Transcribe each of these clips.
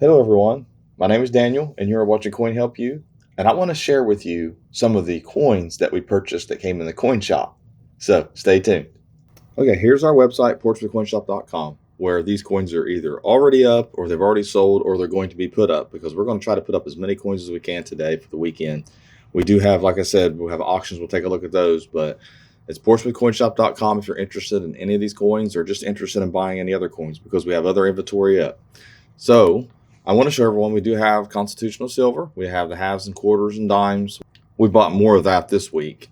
Hello everyone, my name is Daniel and you're watching CoinHelpu, and I want to share with you some of the coins that we purchased that came in the coin shop. So stay tuned. Okay, here's our website, portsmouthcoinshop.com, where these coins are either already up or they've already sold or they're going to be put up, because we're going to try to put up as many coins as we can today for the weekend. We do have, like I said, we'll have auctions, we'll take a look at those, but it's portsmouthcoinshop.com if you're interested in any of these coins or just interested in buying any other coins, because we have other inventory up. So I want to show everyone we do have constitutional silver. We have the halves and quarters and dimes. We bought more of that this week.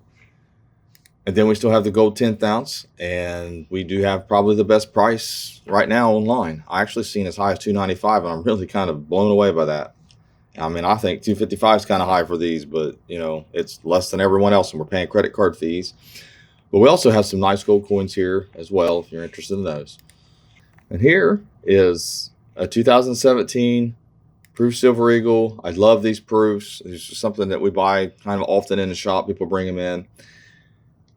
And then we still have the gold 10th ounce, and we do have probably the best price right now online. I actually seen as high as $2.95, and I'm really kind of blown away by that. I mean, I think $2.55 is kind of high for these, but you know, it's less than everyone else, and we're paying credit card fees. But we also have some nice gold coins here as well, if you're interested in those. And here is a 2017 proof silver eagle. I love these proofs. It's just something that we buy kind of often in the shop. People bring them in.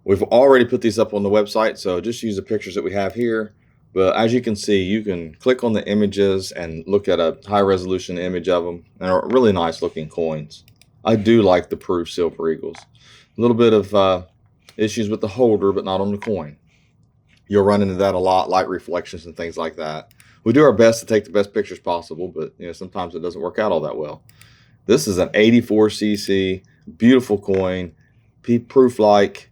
We've already put these up on the website, so just use the pictures that we have here. But as you can see, you can click on the images and look at a high resolution image of them. And they're really nice looking coins. I do like the proof silver eagles. A little bit of issues with the holder, but not on the coin. You'll run into that a lot, light reflections and things like that. We do our best to take the best pictures possible, but you know, sometimes it doesn't work out all that well. This is an 84cc, beautiful coin, proof-like.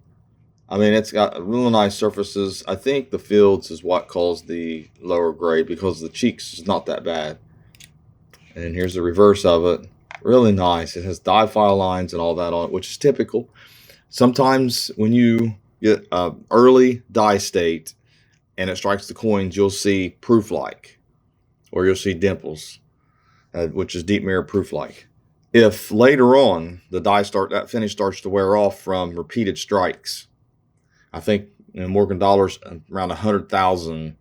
I mean, it's got really nice surfaces. I think the fields is what caused the lower grade, because the cheeks is not that bad. And here's the reverse of it. Really nice. It has die file lines and all that on it, which is typical. Sometimes when you get early die state and it strikes the coins, you'll see proof-like, or you'll see dimples, which is deep mirror proof-like. If later on the that finish starts to wear off from repeated strikes, I think in Morgan dollars around 100,000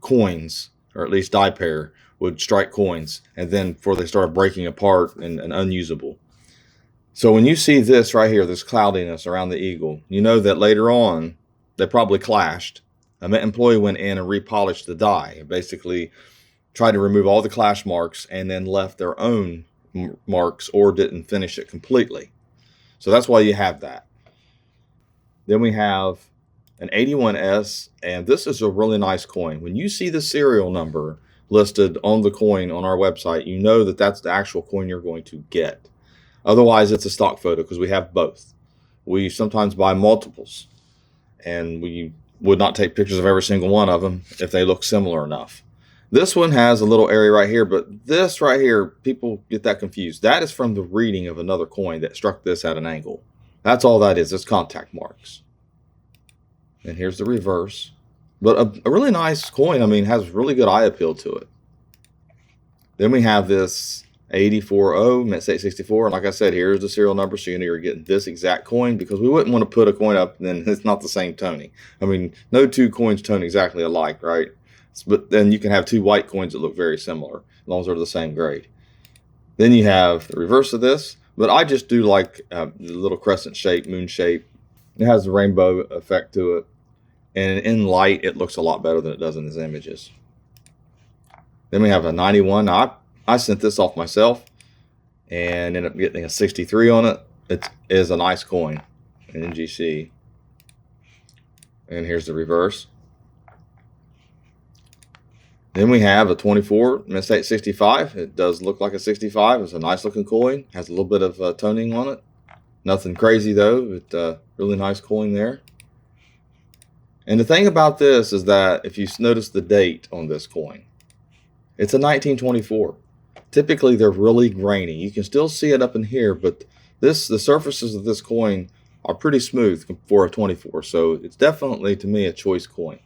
coins, or at least die pair, would strike coins, and then before they started breaking apart and unusable. So when you see this right here, this cloudiness around the eagle, you know that later on they probably clashed. An employee went in and repolished the die, basically tried to remove all the clash marks and then left their own marks, or didn't finish it completely. So that's why you have that. Then we have an 81S, and this is a really nice coin. When you see the serial number listed on the coin on our website, you know that that's the actual coin you're going to get. Otherwise, it's a stock photo, because we have both. We sometimes buy multiples, and we would not take pictures of every single one of them if they look similar enough. This one has a little area right here, but this right here, people get that confused. That is from the reading of another coin that struck this at an angle. That's all that is. It's contact marks. And here's the reverse. But a really nice coin. I mean, has really good eye appeal to it. Then we have this 840 mint state 64, and like I said, here's the serial number, so you know you're getting this exact coin, because we wouldn't want to put a coin up and then it's not the same toning. I mean, no two coins tone exactly alike, right? But then you can have two white coins that look very similar, as long as they're the same grade. Then you have the reverse of this, but I just do like the little crescent shape, moon shape. It has a rainbow effect to it, and in light it looks a lot better than it does in these images. Then we have a 91. Now I sent this off myself and ended up getting a 63 on it. It is a nice coin, an NGC. And here's the reverse. Then we have a 24 mint state 65. It does look like a 65. It's a nice looking coin. Has a little bit of toning on it. Nothing crazy though, but really nice coin there. And the thing about this is that if you notice the date on this coin, it's a 1924. Typically they're really grainy. You can still see it up in here, but the surfaces of this coin are pretty smooth for a 24. So it's definitely, to me, a choice coin.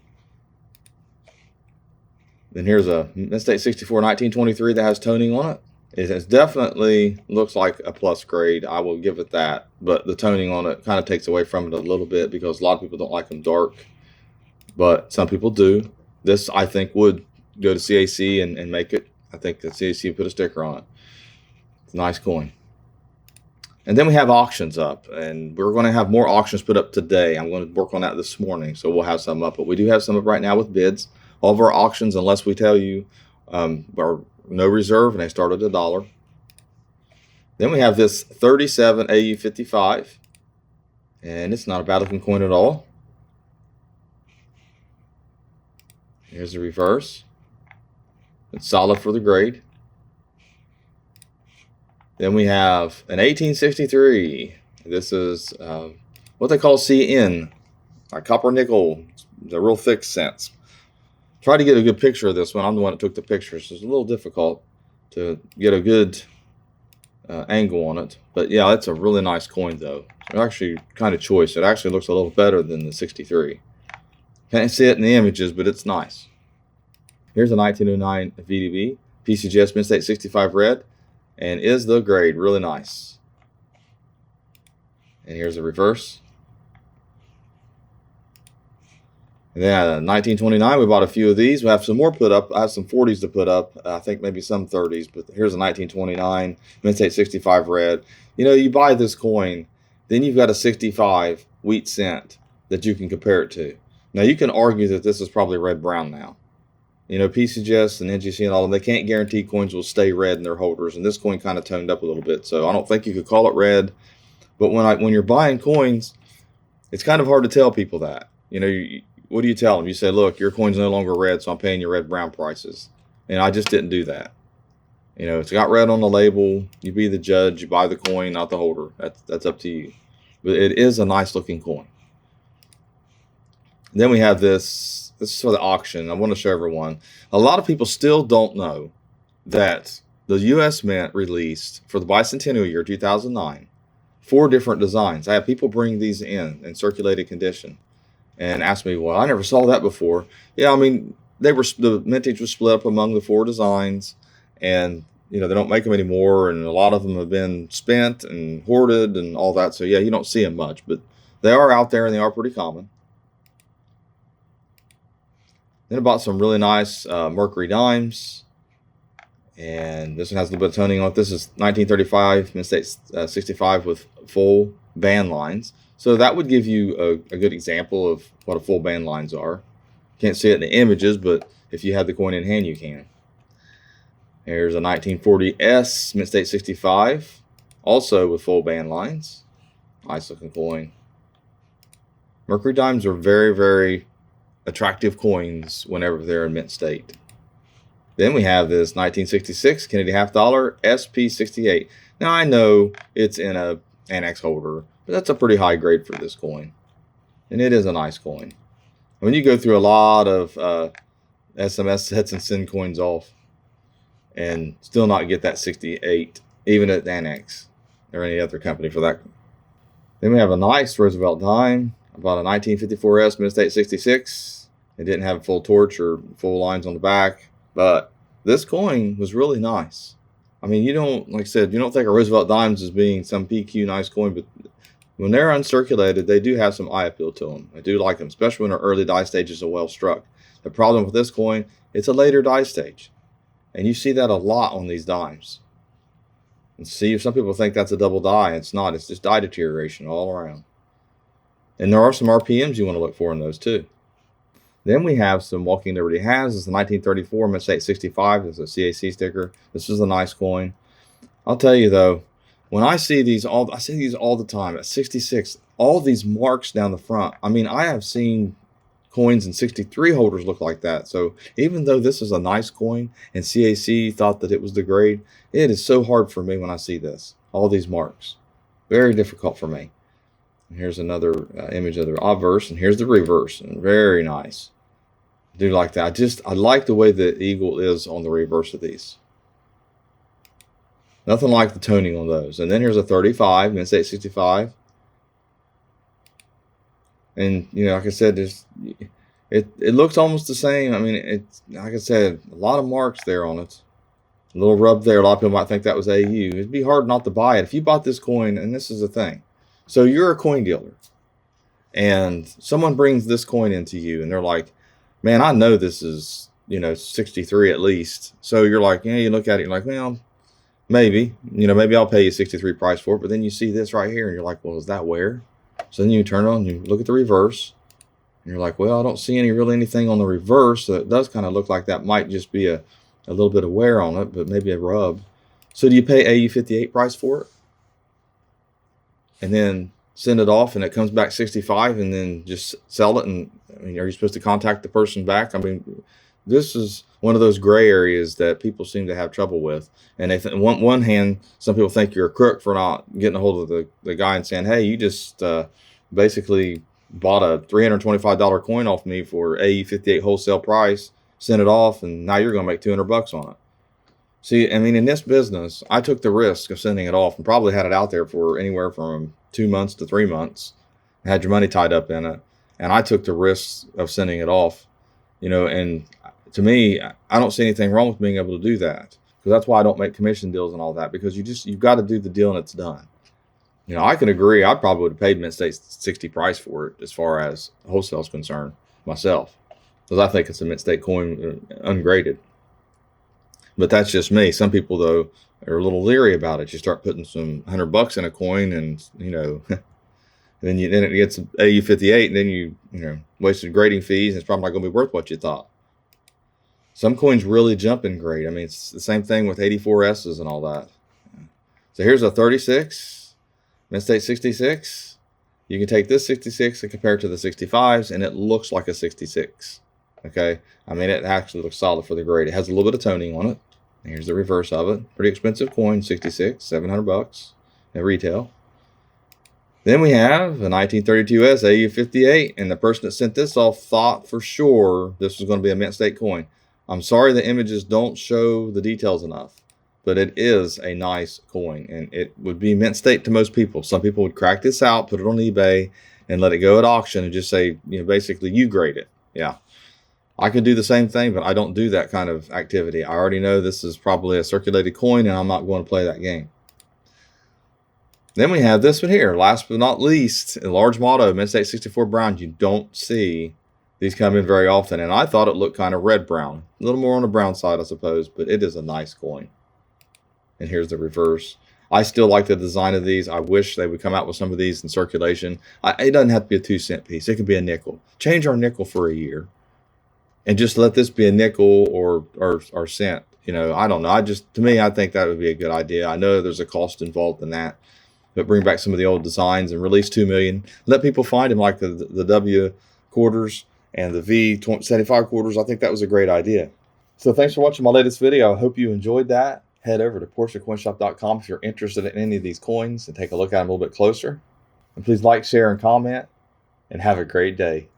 Then here's a mint state 64 1923 that has toning on it. It definitely looks like a plus grade. I will give it that. But the toning on it kind of takes away from it a little bit, because a lot of people don't like them dark. But some people do. This, I think, would go to CAC and make it. I think the CAC put a sticker on it. It's a nice coin. And then we have auctions up, and we're going to have more auctions put up today. I'm going to work on that this morning, so we'll have some up. But we do have some up right now with bids. All of our auctions, unless we tell you, are no reserve, and they start at $1. Then we have this 37 AU55, and it's not a bad looking coin at all. Here's the reverse. It's solid for the grade. Then we have an 1863. This is what they call CN, like copper nickel, the real thick cents. Try to get a good picture of this one. I'm the one that took the pictures. It's a little difficult to get a good angle on it. But yeah, it's a really nice coin though. It's actually kind of choice. It actually looks a little better than the 63. Can't see it in the images, but it's nice. Here's a 1909 VDB, PCGS Mint State 65 red, and is the grade. Really nice. And here's the reverse. And then 1929, we bought a few of these. We have some more put up. I have some 40s to put up. I think maybe some 30s, but here's a 1929 Mint State 65 red. You know, you buy this coin, then you've got a 65 wheat cent that you can compare it to. Now, you can argue that this is probably red-brown now. You know, PCGS and NGC and all of them, they can't guarantee coins will stay red in their holders, and this coin kind of toned up a little bit, so I don't think you could call it red. But when you're buying coins, it's kind of hard to tell people that. You know, what do you tell them? You say, look, your coin's no longer red, so I'm paying you red-brown prices. And I just didn't do that. You know, it's got red on the label. You be the judge. You buy the coin, not the holder. That's up to you. But it is a nice-looking coin. Then we have this. This is for the auction. I want to show everyone. A lot of people still don't know that the U.S. Mint released for the bicentennial year 2009 4 different designs. I have people bring these in circulated condition and ask me, well, I never saw that before. Yeah, I mean, the mintage was split up among the 4 designs, and you know, they don't make them anymore, and a lot of them have been spent and hoarded and all that. So yeah, you don't see them much, but they are out there and they are pretty common. Then I bought some really nice Mercury dimes, and this one has a little bit of toning on it. This is 1935 Mint State 65 with full band lines. So that would give you a good example of what a full band lines are. Can't see it in the images, but if you have the coin in hand, you can. Here's a 1940S Mint State 65, also with full band lines. Nice looking coin. Mercury dimes are very, very attractive coins whenever they're in mint state. Then we have this 1966 Kennedy half dollar SP68. Now I know it's in a annex holder, but that's a pretty high grade for this coin, and it is a nice coin. When you go through a lot of SMS sets and send coins off and still not get that 68, even at annex or any other company for that. Then we have a nice Roosevelt dime. About a 1954S Mint State 66. It didn't have full torch or full lines on the back, but this coin was really nice. I mean, you don't, like I said, you don't think of Roosevelt dimes as being some PQ nice coin, but when they're uncirculated, they do have some eye appeal to them. I do like them, especially when our early die stages are well struck. The problem with this coin, it's a later die stage, and you see that a lot on these dimes. And see, some people think that's a double die. It's not. It's just die deterioration all around. And there are some RPMs you want to look for in those too. Then we have some Walking Liberty has. It's the 1934 Mint State 65. It's a CAC sticker. This is a nice coin. I'll tell you though, when I see these all the time at 66, all these marks down the front. I mean, I have seen coins in 63 holders look like that. So even though this is a nice coin and CAC thought that it was the grade, it is so hard for me when I see this. All these marks. Very difficult for me. Here's another image of the obverse, and here's the reverse, and very nice. I do like that. I like the way the eagle is on the reverse of these. Nothing like the toning on those. And then here's a 35 Mint State 65, and you know, like I said, it looks almost the same. I mean, it's like I said, a lot of marks there on it. A little rub there. A lot of people might think that was AU. It'd be hard not to buy it if you bought this coin. And this is the thing. So you're a coin dealer, and someone brings this coin into you, and they're like, man, I know this is, you know, 63 at least. So you're like, yeah, you look at it, you're like, well, maybe, you know, maybe I'll pay you 63 price for it. But then you see this right here, and you're like, well, is that where? So then you turn on, you look at the reverse, and you're like, well, I don't see anything on the reverse. So it does kind of look like that might just be a a little bit of wear on it, but maybe a rub. So do you pay AU58 price for it and then send it off and it comes back 65 and then just sell it? And I mean, are you supposed to contact the person back? I mean, this is one of those gray areas that people seem to have trouble with. And they one hand, some people think you're a crook for not getting a hold of the guy and saying, hey, you just basically bought a $325 coin off me for AU58 wholesale price, sent it off, and now you're going to make $200 on it. See, I mean, in this business, I took the risk of sending it off and probably had it out there for anywhere from 2 months to 3 months, had your money tied up in it. And I took the risk of sending it off, and to me, I don't see anything wrong with being able to do that, because that's why I don't make commission deals and all that, because you've got to do the deal and it's done. I can agree. I probably would have paid Mint State 60 price for it as far as wholesale is concerned myself, because I think it's a Mint State coin ungraded. But that's just me. Some people, though, are a little leery about it. You start putting some $100 in a coin, and then it gets AU58, and then you wasted grading fees, and it's probably not going to be worth what you thought. Some coins really jump in grade. I mean, it's the same thing with 84S's and all that. So here's a 36, Mint State 66. You can take this 66 and compare it to the 65s, and it looks like a 66. Okay, I mean, it actually looks solid for the grade. It has a little bit of toning on it. Here's the reverse of it. Pretty expensive coin, 66, $700 at retail. Then we have a 1932S AU58, and the person that sent this off thought for sure this was going to be a Mint State coin. I'm sorry the images don't show the details enough, but it is a nice coin, and it would be Mint State to most people. Some people would crack this out, put it on eBay, and let it go at auction and just say, basically, you grade it. Yeah. I could do the same thing, but I don't do that kind of activity. I already know this is probably a circulated coin, and I'm not going to play that game. Then we have this one here. Last but not least, a large motto, Mint State 64 brown. You don't see these come in very often, and I thought it looked kind of red-brown. A little more on the brown side, I suppose, but it is a nice coin. And here's the reverse. I still like the design of these. I wish they would come out with some of these in circulation. It doesn't have to be a 2-cent piece. It could be a nickel. Change our nickel for a year, and just let this be a nickel or cent. I don't know. To me, I think that would be a good idea. I know there's a cost involved in that, but bring back some of the old designs and release 2 million. Let people find them, like the W quarters and the V 75 quarters. I think that was a great idea. So thanks for watching my latest video. I hope you enjoyed that. Head over to PortiaCoinShop.com if you're interested in any of these coins and take a look at them a little bit closer. And please like, share, and comment, and have a great day.